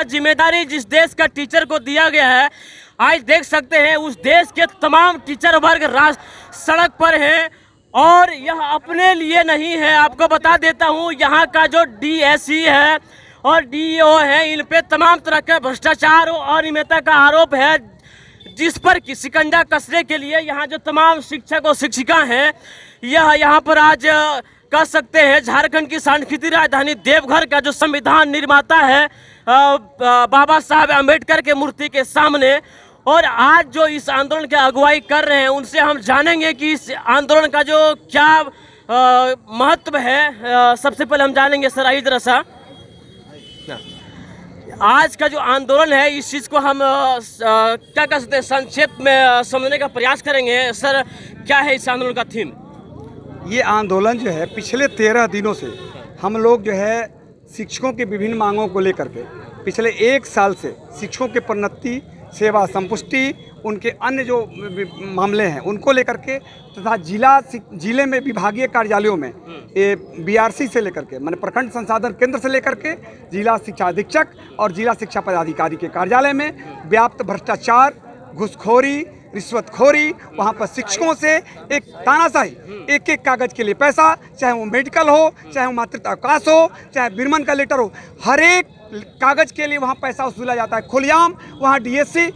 जिम्मेदारी जिस देश का टीचर को दिया गया है, आज देख सकते हैं उस देश के तमाम टीचर वर्ग सड़क पर हैं और यह अपने लिए नहीं है। आपको बता देता हूं, यहाँ का जो डीएसई है और डीईओ है, इन पे तमाम तरह का भ्रष्टाचार और अनियमितता का आरोप है, जिस पर शिकंजा कसने के लिए यहाँ जो तमाम शिक्षक और शिक्षिका हैं, यह यहाँ पर आज कह सकते हैं झारखंड की सांस्कृतिक राजधानी देवघर का जो संविधान निर्माता है बाबा साहब अम्बेडकर के मूर्ति के सामने, और आज जो इस आंदोलन की अगुवाई कर रहे हैं उनसे हम जानेंगे कि इस आंदोलन का जो क्या महत्व है। सबसे पहले हम जानेंगे सर, आइए जरा सा, आज का जो आंदोलन है इस चीज़ को हम क्या कह सकते हैं संक्षेप में समझने का प्रयास करेंगे। सर, क्या है इस आंदोलन का थीम? ये आंदोलन जो है पिछले 13 दिनों से हम लोग जो है शिक्षकों की विभिन्न मांगों को लेकर के पिछले 1 साल से शिक्षकों के प्रोन्नति, सेवा संपुष्टि, उनके अन्य जो मामले हैं उनको लेकर के तथा जिले में विभागीय कार्यालयों में ये बीआरसी से लेकर के माने प्रखंड संसाधन केंद्र से लेकर के जिला शिक्षा अधीक्षक और जिला शिक्षा पदाधिकारी के कार्यालय में व्याप्त भ्रष्टाचार, घूसखोरी, रिश्वतखोरी, वहाँ पर शिक्षकों से एक तानाशाही, एक एक कागज़ के लिए पैसा, चाहे वो मेडिकल हो, चाहे वो मातृत्व अवकाश हो, चाहे विरमन का लेटर हो, हर एक कागज़ के लिए वहाँ पैसा वसूला जाता है खुलेआम। वहाँ डीएससी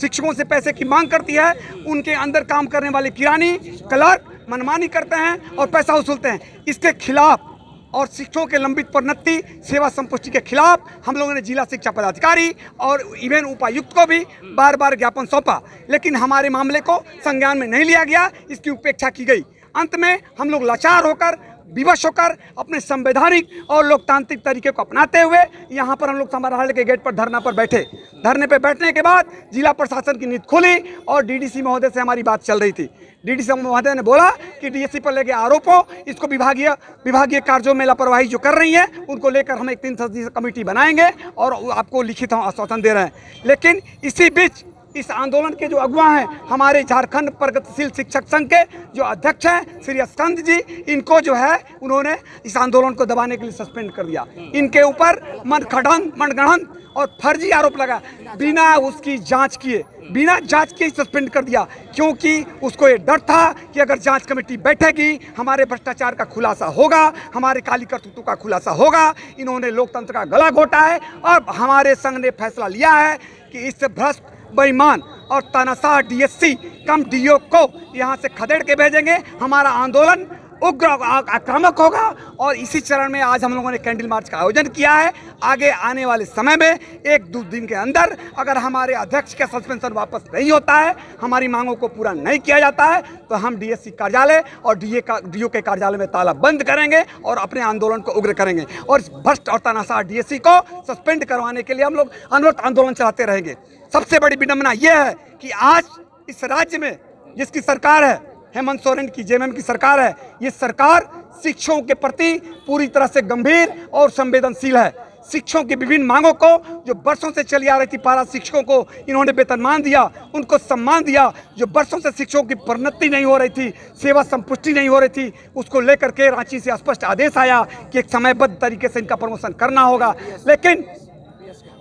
शिक्षकों से पैसे की मांग करती है, उनके अंदर काम करने वाले किरानी, क्लर्क मनमानी करते हैं और पैसा वसूलते हैं। इसके खिलाफ और शिक्षकों के लंबित प्रोन्नति, सेवा संपुष्टि के खिलाफ हम लोगों ने जिला शिक्षा पदाधिकारी और इवेन उपायुक्त को भी बार बार ज्ञापन सौंपा, लेकिन हमारे मामले को संज्ञान में नहीं लिया गया, इसकी उपेक्षा की गई। अंत में हम लोग लाचार होकर, विवश होकर अपने संवैधानिक और लोकतांत्रिक तरीके को अपनाते हुए यहाँ पर हम लोग समाहरणालय के गेट पर धरना पर बैठे। धरने पर बैठने के बाद जिला प्रशासन की नींद खुली और डीडीसी महोदय से हमारी बात चल रही थी। डीडीसी महोदय ने बोला कि डीएससी पर लगे आरोपों, इसको विभागीय कार्यों में लापरवाही जो कर रही है उनको लेकर हम एक 3 सदस्यीय कमेटी बनाएंगे और आपको लिखित हम आश्वासन दे रहे हैं। लेकिन इसी बीच इस आंदोलन के जो अगुवा हैं, हमारे झारखंड प्रगतिशील शिक्षक संघ के जो अध्यक्ष हैं श्री स्कंद जी, इनको जो है उन्होंने इस आंदोलन को दबाने के लिए सस्पेंड कर दिया। इनके ऊपर मनगढ़ंत और फर्जी आरोप लगा, बिना उसकी जांच किए, बिना जांच के सस्पेंड कर दिया, क्योंकि उसको ये डर था कि अगर जांच कमेटी बैठेगी हमारे भ्रष्टाचार का खुलासा होगा, हमारे काली करतूतों का खुलासा होगा। इन्होंने लोकतंत्र का गला घोटा है और हमारे संघ ने फैसला लिया है कि इस भ्रष्ट, बेईमान और तानाशाह डीएससी कम डीओ को यहाँ से खदेड़ के भेजेंगे। हमारा आंदोलन उग्र आक्रामक होगा और इसी चरण में आज हम लोगों ने कैंडल मार्च का आयोजन किया है। आगे आने वाले समय में 1-2 दिन के अंदर अगर हमारे अध्यक्ष का सस्पेंशन वापस नहीं होता है, हमारी मांगों को पूरा नहीं किया जाता है, तो हम डीएससी कार्यालय और डीओ के कार्यालय में ताला बंद करेंगे और अपने आंदोलन को उग्र करेंगे और भ्रष्ट और तानाशाह डीएससी को सस्पेंड करवाने के लिए हम लोग अनवरत आंदोलन चलाते रहेंगे। सबसे बड़ी विडंबना यह है कि आज इस राज्य में जिसकी सरकार है, हेमंत सोरेन की जेएमएम की सरकार है, ये सरकार शिक्षकों के प्रति पूरी तरह से गंभीर और संवेदनशील है। शिक्षकों की विभिन्न मांगों को जो वर्षों से चली आ रही थी, पारा शिक्षकों को इन्होंने वेतनमान दिया, उनको सम्मान दिया। जो वर्षों से शिक्षकों की प्रोन्नति नहीं हो रही थी, सेवा संपुष्टि नहीं हो रही थी, उसको लेकर के रांची से स्पष्ट आदेश आया कि एक समयबद्ध तरीके से इनका प्रमोशन करना होगा। लेकिन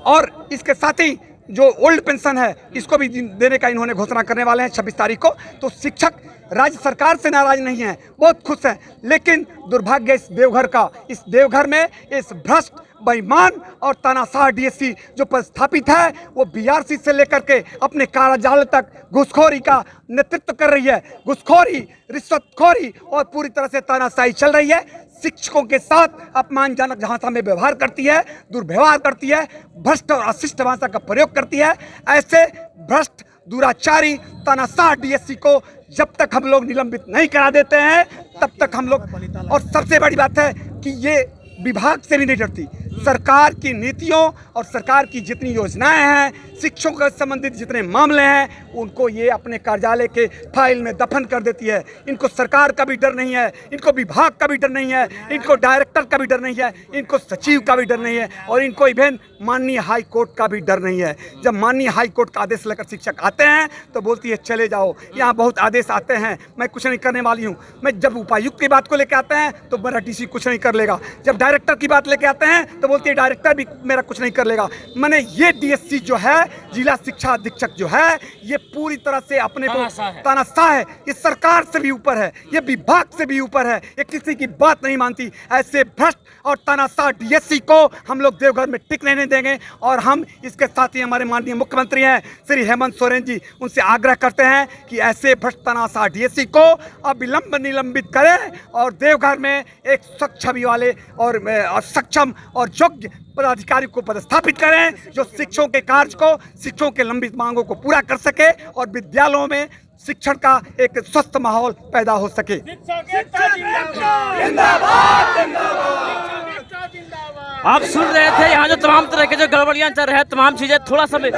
और इसके साथ ही जो ओल्ड पेंशन है इसको भी देने का इन्होंने घोषणा करने वाले हैं 26 तारीख को। तो शिक्षक राज्य सरकार से नाराज नहीं है, बहुत खुश हैं, लेकिन दुर्भाग्य इस देवघर का, इस देवघर में इस भ्रष्ट, बेईमान और तानाशाह डीएससी जो प्रस्थापित है वो बीआरसी से लेकर के अपने कार्यालय तक घूसखोरी का नेतृत्व कर रही है। घूसखोरी, रिश्वतखोरी और पूरी तरह से तानाशाही चल रही है। शिक्षकों के साथ अपमानजनक भाषा में व्यवहार करती है, दुर्व्यवहार करती है, भ्रष्ट और अशिष्ट भाषा का प्रयोग करती है। ऐसे भ्रष्ट, दुराचारी, तानाशाह डीएससी को जब तक हम लोग निलंबित नहीं करा देते हैं तब तक हम लोग, और सबसे बड़ी बात है कि ये विभाग से भी नहीं डरती, सरकार की नीतियों और सरकार की जितनी योजनाएं हैं, शिक्षकों से संबंधित जितने मामले हैं, उनको ये अपने कार्यालय के फाइल में दफन कर देती है। इनको सरकार का भी डर नहीं है, इनको विभाग का भी डर नहीं है, इनको डायरेक्टर का भी डर नहीं है, इनको सचिव का भी डर नहीं है और इनको इवेन माननीय हाई कोर्ट का भी डर नहीं है। जब माननीय हाई कोर्ट का आदेश लेकर शिक्षक आते हैं तो बोलती है चले जाओ, यहाँ बहुत आदेश आते हैं, मैं कुछ नहीं करने वाली हूँ। मैं जब उपायुक्त की बात को लेकर आते हैं तो मेरा डीसी कुछ नहीं कर लेगा, जब डायरेक्टर की बात लेके आते हैं तो बोलती है डायरेक्टर भी मेरा कुछ नहीं कर लेगा। मैंने ये डीएससी जो है, जिला शिक्षा अधीक्षक जो है, ये पूरी तरह से अपने को तानाशाह है। ये सरकार से भी ऊपर है, ये विभाग से भी ऊपर है, ये किसी की बात नहीं मानती। ऐसे भ्रष्ट और तानाशाह डीएससी को हम लोग देवघर में टिकने नहीं देंगे। और हम इसके साथ ही हमारे माननीय मुख्यमंत्री हैं श्री हेमंत सोरेन जी, उनसे आग्रह करते हैं कि ऐसे भ्रष्ट तानाशाह डीएससी को अविलंब निलंबित करें और देवघर में एक स्वच्छ छवि वाले और सक्षम और योग्य पदाधिकारी को पदस्थापित करें, जो शिक्षकों के कार्य को, शिक्षकों के लंबित मांगों को पूरा कर सके और विद्यालयों में शिक्षण का एक स्वस्थ माहौल पैदा हो सके। आप सुन रहे थे यहाँ जो तमाम तरह के जो गड़बड़ियाँ चल रहे हैं, तमाम चीजें थोड़ा समय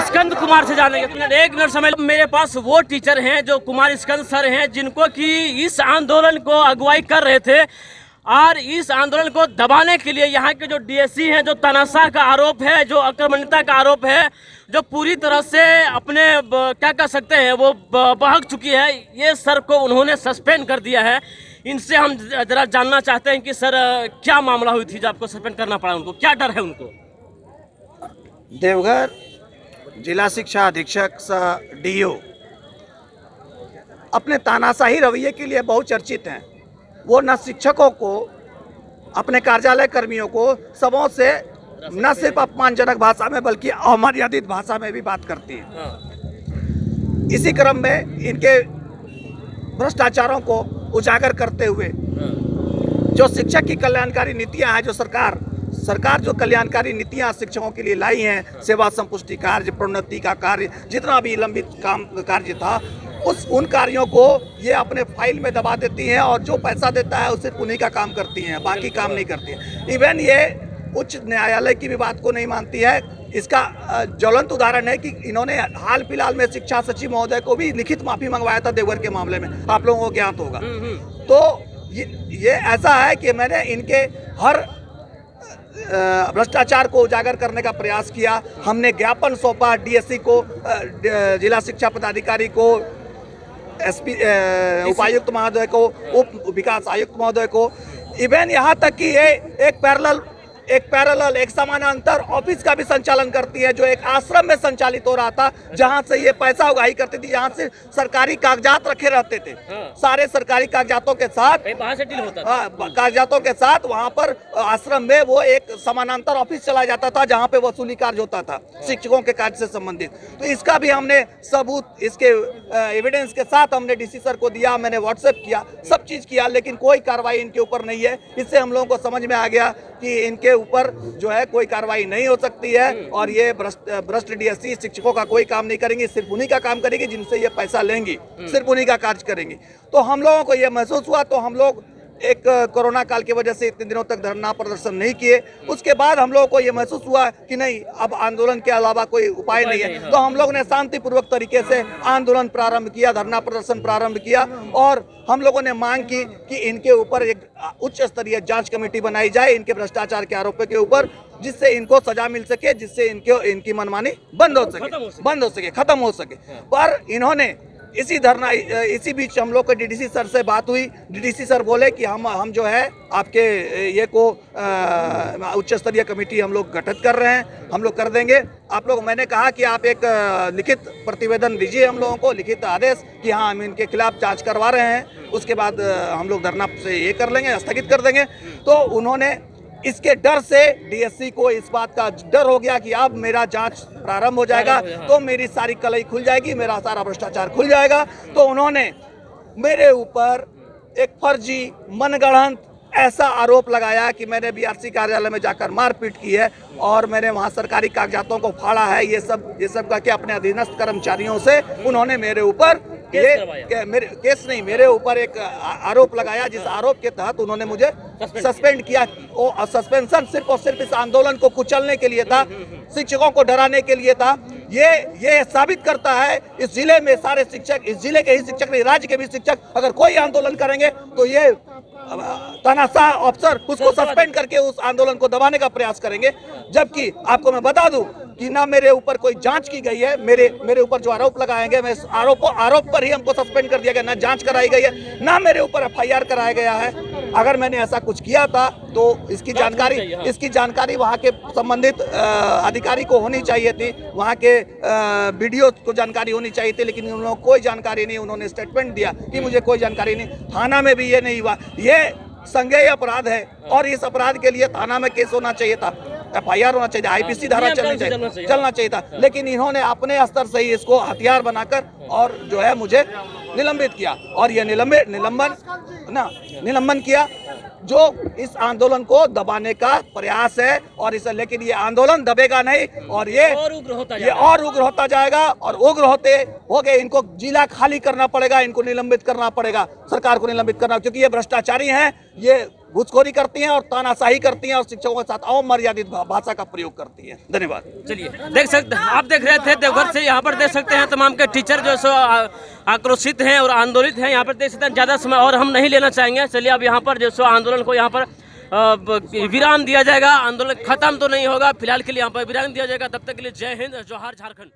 स्कंद कुमार से जानेंगे। एक मिनट समय, मेरे पास वो टीचर हैं जो कुमार स्कंद सर हैं, जिनको कि इस आंदोलन को अगुवाई कर रहे थे और इस आंदोलन को दबाने के लिए यहाँ के जो डीएससी हैं, जो तानाशाह का आरोप है, जो आक्रामकता का आरोप है, जो पूरी तरह से अपने क्या कह सकते हैं वो बहक चुकी है, ये सर को उन्होंने सस्पेंड कर दिया है। इनसे हम जरा जानना चाहते हैं कि सर क्या मामला हुई थी जो आपको सस्पेंड करना पड़ा, उनको क्या डर है उनको? देवघर जिला शिक्षा अधीक्षक सा डीओ अपने तानाशाही रवैये के लिए बहुत चर्चित हैं। वो न शिक्षकों को, अपने कार्यालय कर्मियों को सबों से न सिर्फ अपमानजनक भाषा में बल्कि अमर्यादित भाषा में भी बात करती हैं। इसी क्रम में इनके भ्रष्टाचारों को उजागर करते हुए जो शिक्षक की कल्याणकारी नीतियां हैं, जो सरकार जो कल्याणकारी नीतियां शिक्षकों के लिए लाई हैं, सेवा संपुष्टि कार्य, प्रोन्नति का कार्य, जितना भी लंबित काम कार्य था, उन कार्यों को ये अपने फाइल में दबा देती हैं और जो पैसा देता है उसे उन्हीं का काम करती हैं, बाकी काम नहीं करती हैं। इवन ये उच्च न्यायालय की भी बात को नहीं मानती है। इसका ज्वलंत उदाहरण है कि इन्होंने हाल फिलहाल में शिक्षा सचिव महोदय को भी लिखित माफी मंगवाया था देवघर के मामले में, आप लोगों को ज्ञात होगा। तो ये ऐसा है कि मैंने इनके हर भ्रष्टाचार को उजागर करने का प्रयास किया। हमने ज्ञापन सौंपा डीएससी को, जिला शिक्षा पदाधिकारी को, एसपी उपायुक्त महोदय को, उप विकास आयुक्त महोदय को। इवन यहाँ तक कि ये एक समानांतर ऑफिस का भी संचालन करती है, जो एक आश्रम में संचालित हो रहा था, जहां से ये पैसा उगाही करती थी, जहां से सरकारी कागजात रखे रहते थे। सारे सरकारी कागजातों के साथ बाहर से डील होता था। कागजातों के साथ वहां पर आश्रम में वो एक समानांतर ऑफिस चला जाता था, जहां पे वसूली कार्य होता था शिक्षकों के कार्य से संबंधित। तो इसका भी हमने सबूत, इसके एविडेंस के साथ हमने डीसी सर को दिया, मैंने व्हाट्सएप किया, सब चीज किया, लेकिन कोई कार्रवाई इनके ऊपर नहीं है। इससे हम लोगों को समझ में आ गया कि इनके ऊपर जो है कोई कार्रवाई नहीं हो सकती है और ये भ्रष्ट डीएससी शिक्षकों का कोई काम नहीं करेंगे, सिर्फ उन्हीं का काम करेंगे जिनसे ये पैसा लेंगी, सिर्फ उन्हीं का कार्य करेंगे। तो हम लोगों को ये महसूस हुआ, तो हम लोग एक कोरोना काल की वजह से इतने दिनों तक धरना प्रदर्शन नहीं किए। उसके बाद हम लोगों को ये महसूस हुआ कि नहीं, अब आंदोलन के अलावा कोई उपाय नहीं है। तो हम लोग ने शांतिपूर्वक तरीके से आंदोलन प्रारंभ किया, धरना प्रदर्शन प्रारंभ किया और हम लोगों ने मांग की कि इनके ऊपर एक उच्च स्तरीय जांच कमेटी बनाई जाए इनके भ्रष्टाचार के आरोपों के ऊपर, जिससे इनको सजा मिल सके, जिससे इनकी मनमानी बंद हो सके, खत्म हो सके। पर इन्होंने इसी बीच हम लोग को डीडीसी सर से बात हुई। डीडीसी सर बोले कि हम जो है आपके ये को उच्च स्तरीय कमेटी हम लोग गठित कर रहे हैं, हम लोग कर देंगे। आप लोग, मैंने कहा कि आप एक लिखित प्रतिवेदन दीजिए हम लोगों को, लिखित आदेश कि हाँ हम इनके खिलाफ जांच करवा रहे हैं, उसके बाद हम लोग धरना से ये कर लेंगे, स्थगित कर देंगे। तो उन्होंने इसके डर से डीएससी को इस बात का डर हो गया कि अब मेरा जांच प्रारंभ हो जाएगा तो मेरी सारी कलई खुल जाएगी, मेरा सारा भ्रष्टाचार खुल जाएगा। तो उन्होंने मेरे ऊपर एक फर्जी मनगढ़ंत ऐसा आरोप लगाया कि मैंने बीआरसी कार्यालय में जाकर मारपीट की है और मैंने वहां सरकारी कागजातों को फाड़ा है। ये सब करके अपने अधीनस्थ कर्मचारियों से उन्होंने मेरे ऊपर मेरे ऊपर एक आरोप लगाया, जिस आरोप के तहत उन्होंने मुझे सस्पेंड किया। और सस्पेंशन सिर्फ और सिर्फ इस आंदोलन को कुचलने के लिए था, शिक्षकों को डराने के लिए था। ये साबित करता है इस जिले में सारे शिक्षक, इस जिले के ही शिक्षक नहीं, राज्य के भी शिक्षक अगर कोई आंदोलन करेंगे तो ये तानाशाह अफसर उसको सस्पेंड करके उस आंदोलन को दबाने का प्रयास करेंगे। जबकि आपको मैं बता दूं कि ना मेरे ऊपर कोई जांच की गई है, मेरे ऊपर जो आरोप लगाए गए, मैं आरोप पर ही हमको सस्पेंड कर दिया गया, ना जांच कराई गई है, ना मेरे ऊपर एफआईआर कराया गया है। अगर मैंने ऐसा कुछ किया था तो इसकी जानकारी वहाँ के संबंधित अधिकारी को होनी चाहिए थी, वहाँ के बीडीओ को जानकारी होनी चाहिए थी, लेकिन उन लोगों को कोई जानकारी नहीं। उन्होंने स्टेटमेंट दिया कि मुझे कोई जानकारी नहीं। थाना में भी ये नहीं हुआ। ये संज्ञेय अपराध है और इस अपराध के लिए थाना में केस होना चाहिए था, FIR होना चाहिए, IPC धारा चलना चाहिए था। लेकिन इन्होंने अपने स्तर से ही इसको हथियार बनाकर और जो है मुझे निलंबित किया। और ये निलंबन किया जो इस आंदोलन को दबाने का प्रयास है। और इसे लेकिन ये आंदोलन दबेगा नहीं और ये और उग्र होता जाएगा। और उग्र हो गए इनको जिला खाली करना पड़ेगा, इनको निलंबित करना पड़ेगा, सरकार को निलंबित करना, क्योंकि ये भ्रष्टाचारी हैं, ये घूसखोरी करती हैं और तानाशाही करती हैं और शिक्षकों के साथ अमर्यादित भाषा का प्रयोग करती हैं। धन्यवाद। चलिए देख सकते आप देख रहे थे देवघर से, यहाँ पर देख सकते हैं तमाम के टीचर जो सो आक्रोशित हैं और आंदोलित हैं। यहाँ पर देख सकते हैं ज़्यादा समय और हम नहीं लेना चाहेंगे। चलिए अब यहाँ पर जो सो आंदोलन को यहाँ पर विराम दिया जाएगा। आंदोलन खत्म तो नहीं होगा, फिलहाल के लिए यहाँ पर विराम दिया जाएगा। तब तक के लिए जय हिंद, जोहार झारखंड।